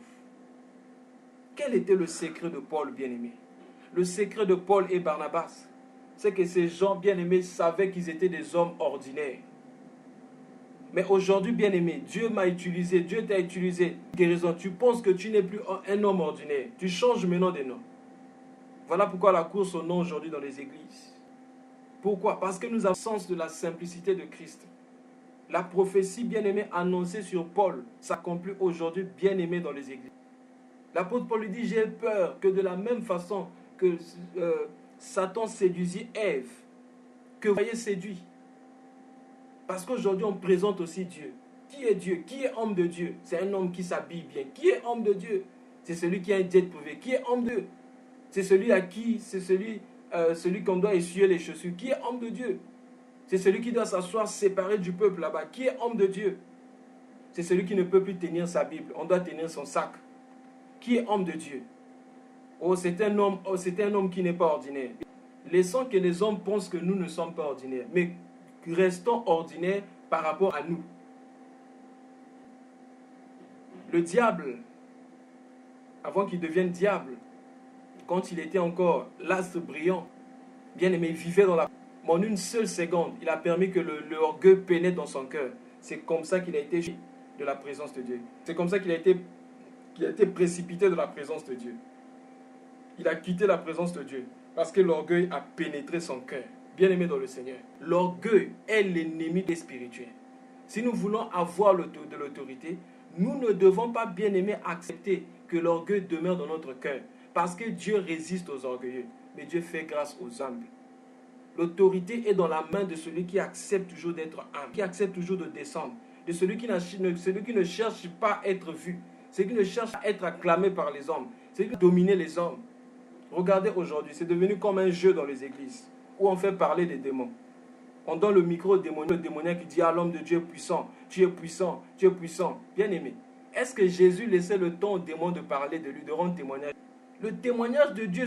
Quel était le secret de Paul, bien-aimé? Le secret de Paul et Barnabas, c'est que ces gens bien-aimés savaient qu'ils étaient des hommes ordinaires. Mais aujourd'hui, bien-aimé, Dieu m'a utilisé, Dieu t'a utilisé. Guérison, tu penses que tu n'es plus un homme ordinaire. Tu changes maintenant de nom. Voilà pourquoi la course au nom aujourd'hui dans les églises. Pourquoi? Parce que nous avons le sens de la simplicité de Christ. La prophétie bien-aimée annoncée sur Paul s'accomplit aujourd'hui bien-aimé dans les églises. L'apôtre Paul lui dit, j'ai peur que de la même façon que Satan séduisit Ève, que vous soyez séduits. Parce qu'aujourd'hui, on présente aussi Dieu. Qui est Dieu? Qui est homme de Dieu? C'est un homme qui s'habille bien. Qui est homme de Dieu? C'est celui qui a un jet privé. Qui est homme de Dieu? C'est celui qu'on doit essuyer les chaussures. Qui est homme de Dieu? C'est celui qui doit s'asseoir séparé du peuple là-bas. Qui est homme de Dieu? C'est celui qui ne peut plus tenir sa Bible. On doit tenir son sac. Qui est homme de Dieu? Oh, c'est un homme qui n'est pas ordinaire. Laissons que les hommes pensent que nous ne sommes pas ordinaires. Mais restons ordinaires par rapport à nous. Le diable, avant qu'il devienne diable, quand il était encore l'astre brillant, bien aimé, il vivait dans la... Mais en une seule seconde, il a permis que l'orgueil pénètre dans son cœur. C'est comme ça qu'il a été de la présence de Dieu. C'est comme ça qu'il a été précipité de la présence de Dieu. Il a quitté la présence de Dieu parce que l'orgueil a pénétré son cœur. Bien-aimé dans le Seigneur, l'orgueil est l'ennemi des spirituels. Si nous voulons avoir de l'autorité, nous ne devons pas, bien-aimé, accepter que l'orgueil demeure dans notre cœur. Parce que Dieu résiste aux orgueilleux, mais Dieu fait grâce aux humbles. L'autorité est dans la main de celui qui accepte toujours d'être humble, qui accepte toujours de descendre, de celui qui ne cherche pas à être vu, celui qui ne cherche à être acclamé par les hommes, celui qui veut dominer les hommes. Regardez aujourd'hui, c'est devenu comme un jeu dans les églises, où on fait parler des démons. On donne le micro au démoniaque qui dit à l'homme de Dieu puissant, tu es puissant, tu es puissant. Bien aimé, est-ce que Jésus laissait le temps au démon de parler de lui, de rendre témoignage? Le témoignage de Dieu,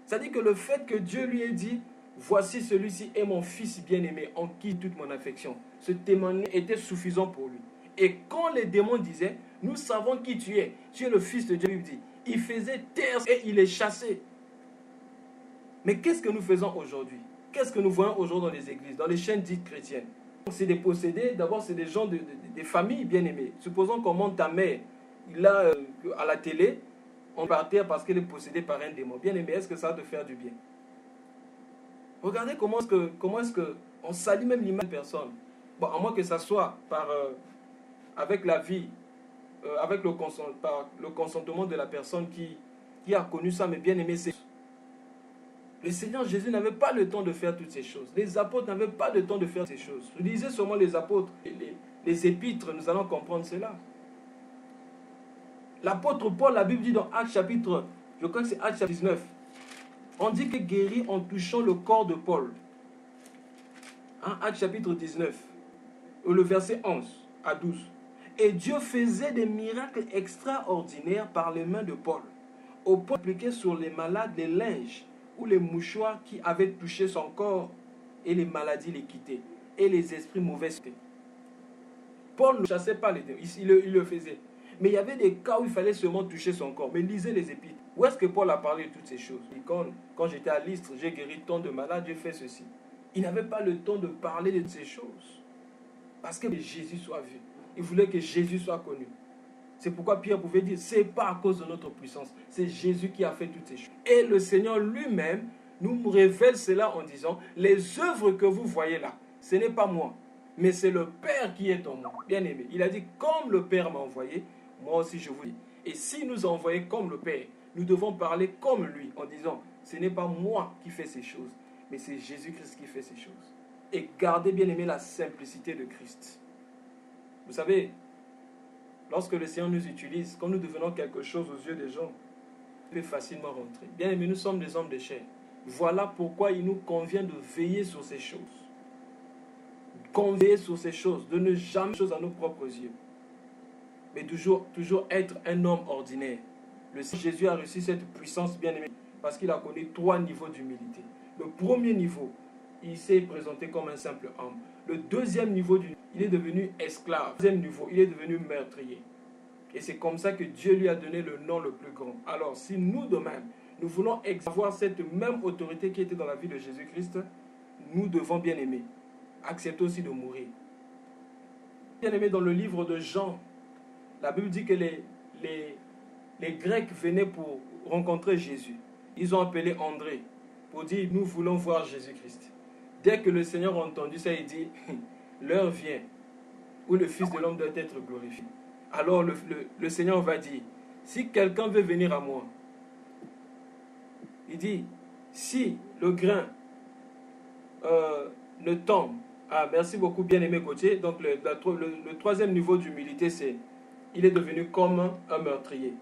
c'est-à-dire que le fait que Dieu lui ait dit, voici celui-ci est mon fils bien-aimé, en qui toute mon affection. Ce témoignage était suffisant pour lui. Et quand les démons disaient, nous savons qui tu es le fils de Dieu, il dit, il faisait taire et il est chassé. Mais qu'est-ce que nous faisons aujourd'hui? Qu'est-ce que nous voyons aujourd'hui dans les églises, dans les chaînes dites chrétiennes? C'est des possédés, d'abord c'est des gens des familles bien aimées. Supposons qu'on monte ta mère, il a à la télé, on va par terre parce qu'elle est possédée par un démon. Bien aimé, est-ce que ça va te faire du bien? Regardez comment est-ce que on salit même l'image de personne. Bon, à moins que ça soit avec la vie, avec par le consentement de la personne qui a connu ça, mais bien aimé, c'est... Le Seigneur Jésus n'avait pas le temps de faire toutes ces choses. Les apôtres n'avaient pas le temps de faire ces choses. Lisez seulement les apôtres, les épîtres, nous allons comprendre cela. L'apôtre Paul, la Bible dit dans Actes chapitre, je crois que c'est Actes chapitre 19, on dit que guérit en touchant le corps de Paul. Hein, Actes chapitre 19, le verset 11 à 12. Et Dieu faisait des miracles extraordinaires par les mains de Paul, au point d'appliquer sur les malades les linges ou les mouchoirs qui avaient touché son corps, et les maladies les quittaient, et les esprits mauvais. Paul ne chassait pas les démons, il le faisait. Mais il y avait des cas où il fallait seulement toucher son corps. Mais lisez les épîtres. Où est-ce que Paul a parlé de toutes ces choses? Quand j'étais à Lystre, j'ai guéri tant de malades, j'ai fait ceci. Il n'avait pas le temps de parler de ces choses. Parce que Jésus soit vu. Il voulait que Jésus soit connu. C'est pourquoi Pierre pouvait dire, c'est pas à cause de notre puissance, c'est Jésus qui a fait toutes ces choses. Et le Seigneur lui-même nous révèle cela en disant, les œuvres que vous voyez là, ce n'est pas moi, mais c'est le Père qui est en moi. Bien aimé, il a dit, comme le Père m'a envoyé, moi aussi je vous dis. Et si nous envoyons comme le Père, nous devons parler comme lui, en disant, ce n'est pas moi qui fais ces choses, mais c'est Jésus-Christ qui fait ces choses. Et gardez bien aimé la simplicité de Christ. Vous savez, lorsque le Seigneur nous utilise, quand nous devenons quelque chose aux yeux des gens, on peut facilement rentrer. Bien aimé, nous sommes des hommes de chair. Voilà pourquoi il nous convient de veiller sur ces choses. Veiller sur ces choses, de ne jamais faire choses à nos propres yeux. Mais toujours être un homme ordinaire. Le Seigneur Jésus a reçu cette puissance bien aimée parce qu'il a connu 3 niveaux d'humilité. Le premier niveau, il s'est présenté comme un simple homme. Le deuxième niveau, il est devenu esclave. Le deuxième niveau, il est devenu meurtrier. Et c'est comme ça que Dieu lui a donné le nom le plus grand. Alors, si nous de même, nous voulons avoir cette même autorité qui était dans la vie de Jésus-Christ, nous devons bien aimer. Accepter aussi de mourir. Bien aimé, dans le livre de Jean, la Bible dit que les Grecs venaient pour rencontrer Jésus. Ils ont appelé André pour dire, nous voulons voir Jésus-Christ. Dès que le Seigneur a entendu ça, il dit, l'heure vient où le Fils de l'homme doit être glorifié. Alors le Seigneur va dire, si quelqu'un veut venir à moi, il dit, si le grain ne tombe, merci beaucoup bien-aimé Gauthier, donc le troisième niveau d'humilité, c'est, il est devenu comme un meurtrier.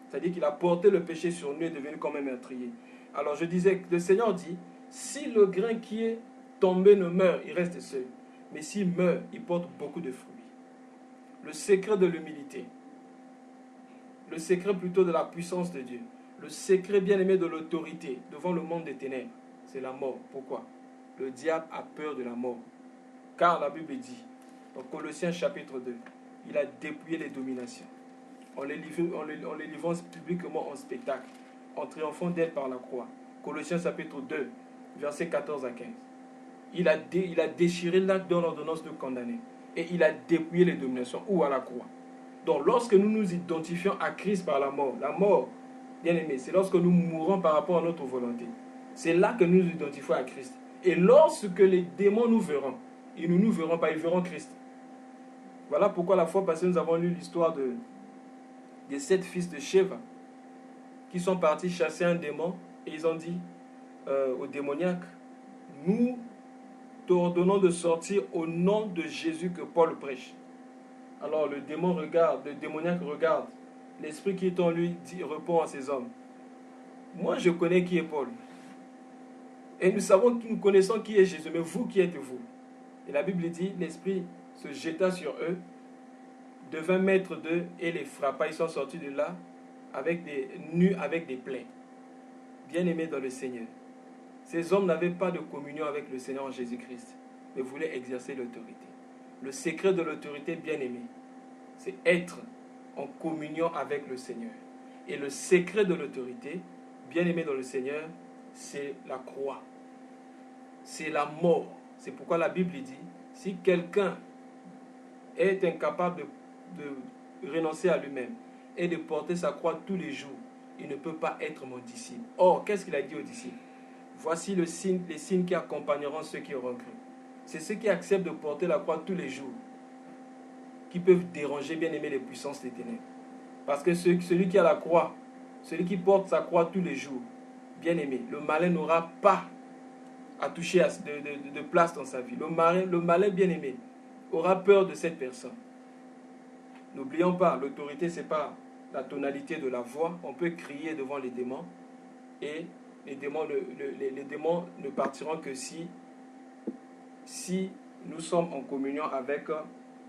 C'est-à-dire qu'il a porté le péché sur lui et est devenu comme un meurtrier. Alors je disais, le Seigneur dit, si le grain qui est tombé ne meurt, il reste seul. Mais s'il meurt, il porte beaucoup de fruits. Le secret de l'humilité, le secret plutôt de la puissance de Dieu, le secret bien-aimé de l'autorité devant le monde des ténèbres, c'est la mort. Pourquoi? Le diable a peur de la mort. Car la Bible dit, dans Colossiens chapitre 2, il a dépouillé les dominations. En les livrant publiquement en spectacle, en triomphant d'elle par la croix. Colossiens chapitre 2, versets 14 à 15. Il a déchiré l'acte de l'ordonnance de condamner. Et il a dépouillé les dominations, ou à la croix. Donc lorsque nous nous identifions à Christ par la mort, bien aimé, c'est lorsque nous mourons par rapport à notre volonté. C'est là que nous nous identifions à Christ. Et lorsque les démons nous verront, ils ne nous verront pas, ils verront Christ. Voilà pourquoi la fois passée, nous avons lu l'histoire des 7 fils de Sheva qui sont partis chasser un démon et ils ont dit au démoniaque, nous t'ordonnons de sortir au nom de Jésus que Paul prêche. Alors le démoniaque regarde, l'esprit qui est en lui répond à ces hommes, moi je connais qui est Paul et nous connaissons qui est Jésus, mais vous qui êtes-vous? Et la Bible dit, l'esprit se jeta sur eux, devint maître d'eux et les frappa. Ils sont sortis de là nus avec des plaies. Bien-aimés dans le Seigneur. Ces hommes n'avaient pas de communion avec le Seigneur Jésus-Christ, mais voulaient exercer l'autorité. Le secret de l'autorité, bien-aimé, c'est être en communion avec le Seigneur. Et le secret de l'autorité, bien-aimé dans le Seigneur, c'est la croix. c'est la mort. C'est pourquoi la Bible dit, si quelqu'un est incapable de renoncer à lui-même et de porter sa croix tous les jours, il ne peut pas être mon disciple. Or, qu'est-ce qu'il a dit aux disciples? Voici les signes qui accompagneront ceux qui auront cru. C'est ceux qui acceptent de porter la croix tous les jours qui peuvent déranger, bien aimé, les puissances des ténèbres. Parce que celui qui a la croix, celui qui porte sa croix tous les jours, bien aimé, le malin n'aura pas à toucher de place dans sa vie. Le malin bien aimé aura peur de cette personne. N'oublions pas, l'autorité, ce n'est pas la tonalité de la voix. On peut crier devant les démons et les démons ne partiront que si nous sommes en communion avec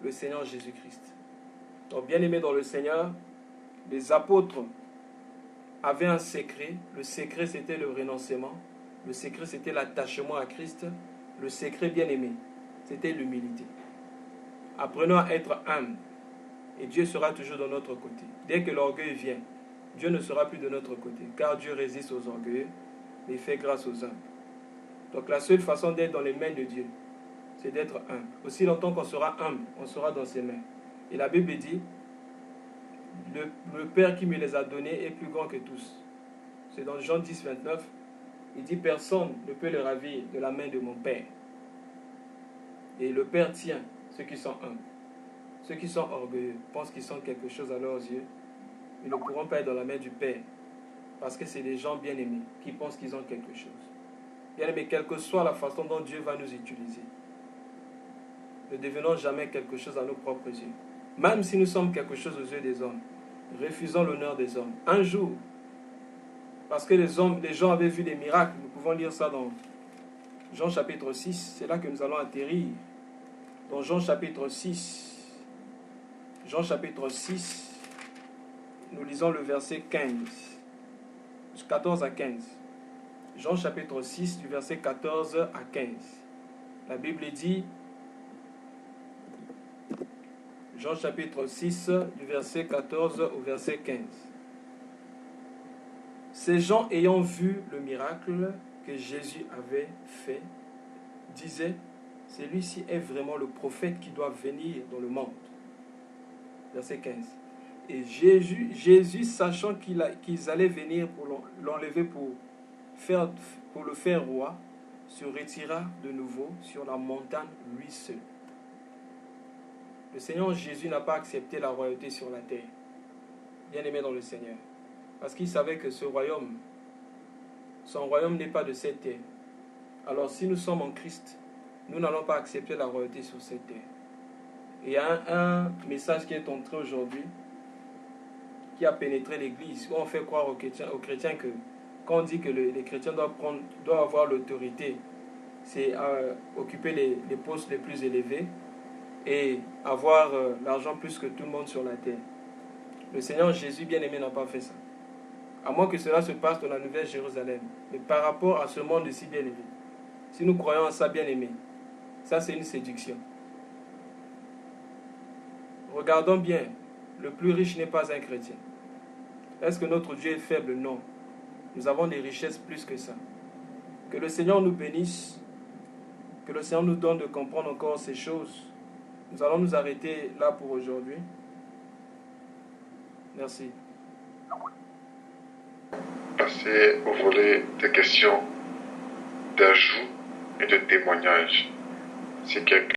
le Seigneur Jésus-Christ. Donc, bien aimé dans le Seigneur, les apôtres avaient un secret. Le secret, c'était le renoncement. Le secret, c'était l'attachement à Christ. Le secret, bien aimé, c'était l'humilité. Apprenons à être humbles. Et Dieu sera toujours de notre côté. Dès que l'orgueil vient, Dieu ne sera plus de notre côté. Car Dieu résiste aux orgueilleux, mais fait grâce aux humbles. Donc la seule façon d'être dans les mains de Dieu, c'est d'être humble. Aussi longtemps qu'on sera humble, on sera dans ses mains. Et la Bible dit, le Père qui me les a donnés est plus grand que tous. C'est dans Jean 10, 29. Il dit, personne ne peut le ravir de la main de mon Père. Et le Père tient ceux qui sont humbles. Ceux qui sont orgueilleux pensent qu'ils sont quelque chose à leurs yeux. Ils ne pourront pas être dans la main du Père. Parce que c'est des gens bien-aimés qui pensent qu'ils ont quelque chose. Bien-aimés, quelle que soit la façon dont Dieu va nous utiliser, ne devenons jamais quelque chose à nos propres yeux. Même si nous sommes quelque chose aux yeux des hommes, refusons l'honneur des hommes. Un jour, parce que les gens avaient vu des miracles, nous pouvons lire ça dans Jean chapitre 6, c'est là que nous allons atterrir. Dans Jean chapitre 6, nous lisons le verset 15, 14 à 15. Jean chapitre 6, du verset 14 à 15. La Bible dit, Jean chapitre 6, du verset 14 au verset 15. Ces gens ayant vu le miracle que Jésus avait fait, disaient, celui-ci est vraiment le prophète qui doit venir dans le monde. Verset 15. Et Jésus sachant qu'ils allaient venir pour l'enlever pour le faire roi, se retira de nouveau sur la montagne lui seul. Le Seigneur Jésus n'a pas accepté la royauté sur la terre. Bien-aimé dans le Seigneur. Parce qu'il savait que son royaume n'est pas de cette terre. Alors si nous sommes en Christ, nous n'allons pas accepter la royauté sur cette terre. Et il y a un message qui est entré aujourd'hui, qui a pénétré l'Église, où on fait croire aux chrétiens que quand on dit que les chrétiens doivent avoir l'autorité, c'est occuper les postes les plus élevés et avoir l'argent plus que tout le monde sur la terre. Le Seigneur Jésus bien-aimé n'a pas fait ça. À moins que cela se passe dans la Nouvelle Jérusalem. Mais par rapport à ce monde si bien-aimé, si nous croyons en ça bien-aimé, ça c'est une séduction. Regardons bien, le plus riche n'est pas un chrétien. Est-ce que notre Dieu est faible? Non. Nous avons des richesses plus que ça. Que le Seigneur nous bénisse, que le Seigneur nous donne de comprendre encore ces choses. Nous allons nous arrêter là pour aujourd'hui. Merci. Passer au volet des questions d'ajout et de témoignage. Si quelqu'un